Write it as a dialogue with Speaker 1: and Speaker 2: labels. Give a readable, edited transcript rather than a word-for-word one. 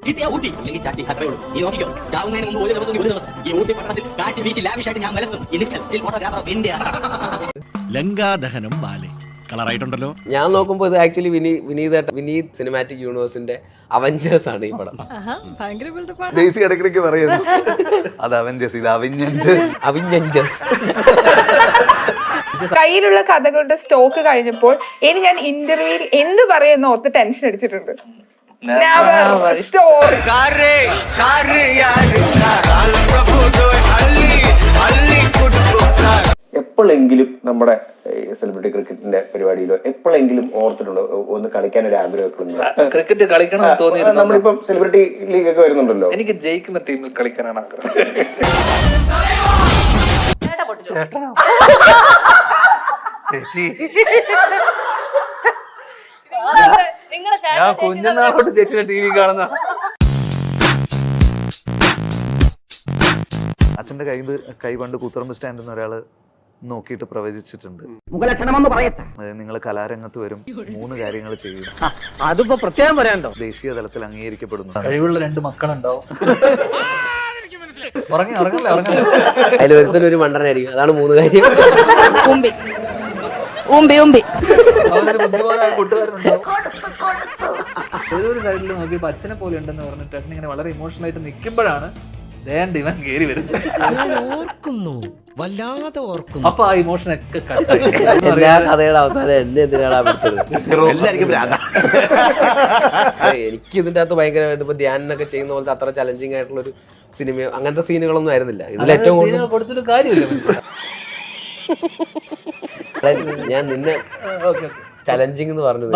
Speaker 1: കിട്ടിയ ഊട്ടി അല്ലെങ്കിൽ ചാറ്റി അത്രേ ഉള്ളൂ. നീ നോക്കിക്കോ, ചാവുന്നതിന് മുമ്പ് ഒരു ദിവസം ഈ ഊട്ടി പട്ടണത്തിൽ കാശ് വീശി ലാവിഷായിട്ട് ഞാൻ മലർത്തും. ഇൻസ്റ്റൽ photographer of India.
Speaker 2: Lankadahanam ballet കളറായിട്ടുണ്ടല്ലോ.
Speaker 3: ഞാൻ നോക്കുമ്പോൾ ഇത് ആക്ച്വലി വിനീത് സിനിമാറ്റിക് യൂണിവേഴ്സിന്റെ അവഞ്ചേഴ്സ് ആണ് ഈ പടം.
Speaker 4: ബേസിക് ഇടയ്ക്കിടയ്ക്ക് പറയുന്നു അത് അവഞ്ചേഴ്സ്, ഇത്
Speaker 3: അവിഞ്ഞഞ്ചേഴ്സ്.
Speaker 5: കയ്യിലുള്ള കഥകളുടെ സ്റ്റോക്ക് കഴിഞ്ഞപ്പോൾ ഇനി ഞാൻ ഇന്റർവ്യൂവിൽ എന്ത് പറയുമെന്ന് ഓർത്ത് ടെൻഷൻ അടിച്ചിട്ടുണ്ട്. സ്റ്റോറി
Speaker 6: എപ്പോഴെങ്കിലും നമ്മുടെ സെലിബ്രിറ്റി ക്രിക്കറ്റിന്റെ പരിപാടിയിലോ എപ്പോഴെങ്കിലും ഓർത്തിട്ടുണ്ടോ ഒന്ന് കളിക്കാൻ ഒരു ആഗ്രഹം?
Speaker 7: ക്രിക്കറ്റ് കളിക്കണം തോന്നിയിരുന്നു.
Speaker 6: നമ്മളിപ്പം സെലിബ്രിറ്റി ലീഗ് ഒക്കെ വരുന്നുണ്ടല്ലോ.
Speaker 7: എനിക്ക് ജയിക്കുന്ന ടീമിൽ കളിക്കാനാണ് ആഗ്രഹം. ചേട്ടനോ? ചേച്ചി, ഞാൻ കുഞ്ഞുനാളോട്ട് ചേച്ചിയുടെ ടി വി കാണുന്ന.
Speaker 4: അച്ഛന്റെ കൈ പണ്ട് കൂത്തുറമ്പ് സ്റ്റാൻഡിൽ ഒരാള് നോക്കിയിട്ട് പ്രവചിച്ചിട്ടുണ്ട്. അതായത് നിങ്ങൾ കലാരംഗത്ത് വരും, 3 കാര്യങ്ങൾ ചെയ്യും.
Speaker 1: അതിപ്പോ പ്രത്യേകം പറയാണ്ടോ?
Speaker 4: ദേശീയ തലത്തിൽ അംഗീകരിക്കപ്പെടുന്നു.
Speaker 7: കഴിവുള്ള 2 മക്കളുണ്ടാവും. ഉറങ്ങില്ല.
Speaker 3: അതിൽ ഒരുത്തനൊരു മണ്ടനായിരിക്കും. അതാണ് 3 കാര്യം.
Speaker 7: അവനൊരു ബുദ്ധിമാനായ കൂട്ടുകാരനുണ്ടാവും. ഏതൊരു സൈഡിൽ നോക്കിയപ്പോ അച്ഛനെ പോലെ ഉണ്ടെന്ന് പറഞ്ഞിട്ട് അച്ഛൻ ഇങ്ങനെ വളരെ ഇമോഷണൽ ആയിട്ട് നിൽക്കുമ്പോഴാണ് ഇവൻ കേറി വരുന്നത്.
Speaker 2: വല്ലാതെ ഓർക്കുന്നു.
Speaker 7: അപ്പൊ ആ ഇമോഷൻ ഒക്കെ
Speaker 3: എല്ലാ കഥയുടെ അവസാനം എന്നെ എന്തിനാണ് വിളിച്ചത്? എനിക്ക് ഇതിന്റെ അകത്ത് ഭയങ്കരമായിട്ട് ഇപ്പൊ ധ്യാനൊക്കെ ചെയ്യുന്ന പോലത്തെ അത്ര ചലഞ്ചിങ് ആയിട്ടുള്ള ഒരു സിനിമ, അങ്ങനത്തെ സീനുകളൊന്നും ആയിരുന്നില്ല ഇതിൽ. ഏറ്റവും കൂടുതൽ
Speaker 7: കൊടുത്തൊരു കാര്യമില്ല.
Speaker 3: ഞാൻ നിന്നെ ചലഞ്ചിങ് എന്ന് പറഞ്ഞു.